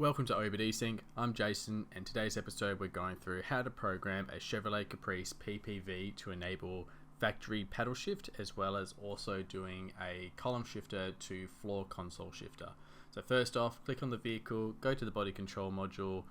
Welcome to OBDSync. I'm Jason, and today's episode we're going through how to program a Chevrolet Caprice PPV to enable factory paddle shift, as well as also doing a column shifter to floor console shifter. So first off, click on the vehicle, go to the body control module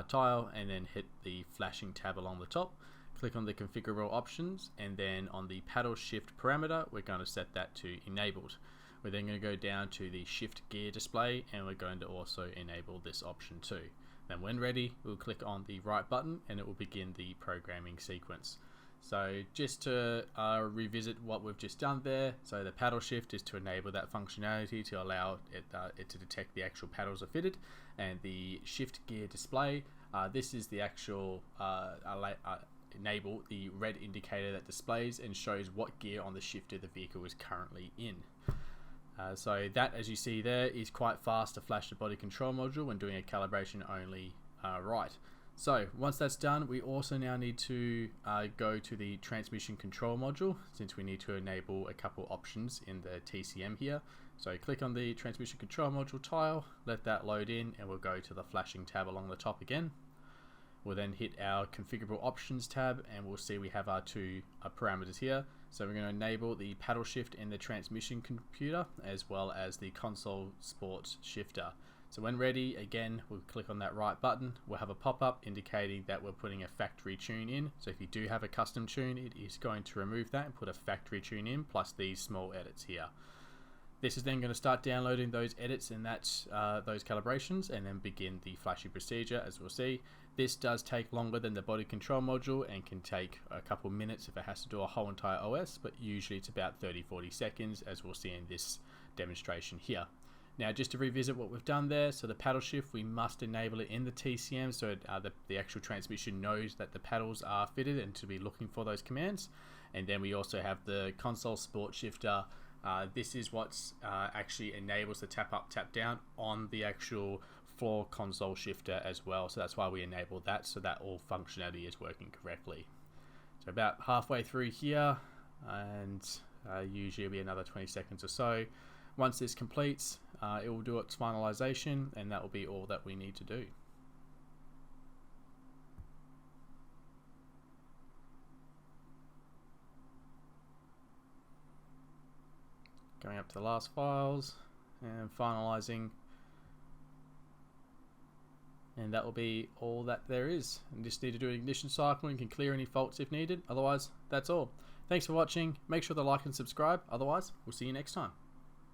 tile, and then hit the flashing tab along the top. Click on the configurable options, and then on the paddle shift parameter, we're going to set that to enabled. We're then going to go down to the shift gear display, and we're going to also enable this option too. Then when ready, we'll click on the right button and it will begin the programming sequence. So just to revisit what we've just done there, so the paddle shift is to enable that functionality to allow it to detect the actual paddles are fitted, and the shift gear display, this is the actual enable the red indicator that displays and shows what gear on the shifter the vehicle is currently in. So that, as you see there, is quite fast to flash the body control module when doing a calibration only right. So once that's done, we also now need to go to the transmission control module, since we need to enable a couple options in the TCM here. So click on the transmission control module tile, let that load in, and we'll go to the flashing tab along the top again. We'll then hit our configurable options tab, and we'll see we have our two parameters here. So we're going to enable the paddle shift in the transmission computer, as well as the console sports shifter. So when ready, again, we'll click on that right button. We'll have a pop-up indicating that we're putting a factory tune in. So if you do have a custom tune, it is going to remove that and put a factory tune in, plus these small edits here. This is then going to start downloading those edits and those calibrations, and then begin the flashing procedure. As we'll see, this does take longer than the body control module and can take a couple minutes if it has to do a whole entire OS, but usually it's about 30-40 seconds, as we'll see in this demonstration here. Now, just to revisit what we've done there, so the paddle shift, we must enable it in the TCM so the actual transmission knows that the paddles are fitted and to be looking for those commands. And then we also have the console sport shifter. This is what actually enables the tap up, tap down on the actual floor console shifter as well. So that's why we enabled that, so that all functionality is working correctly. So about halfway through here, and usually it'll be another 20 seconds or so. Once this completes, it will do its finalization, and that will be all that we need to do. Going up to the last files and finalizing, and that will be all that there is. And just need to do an ignition cycle and can clear any faults if needed. Otherwise, that's all. Thanks for watching. Make sure to like and subscribe. Otherwise, we'll see you next time.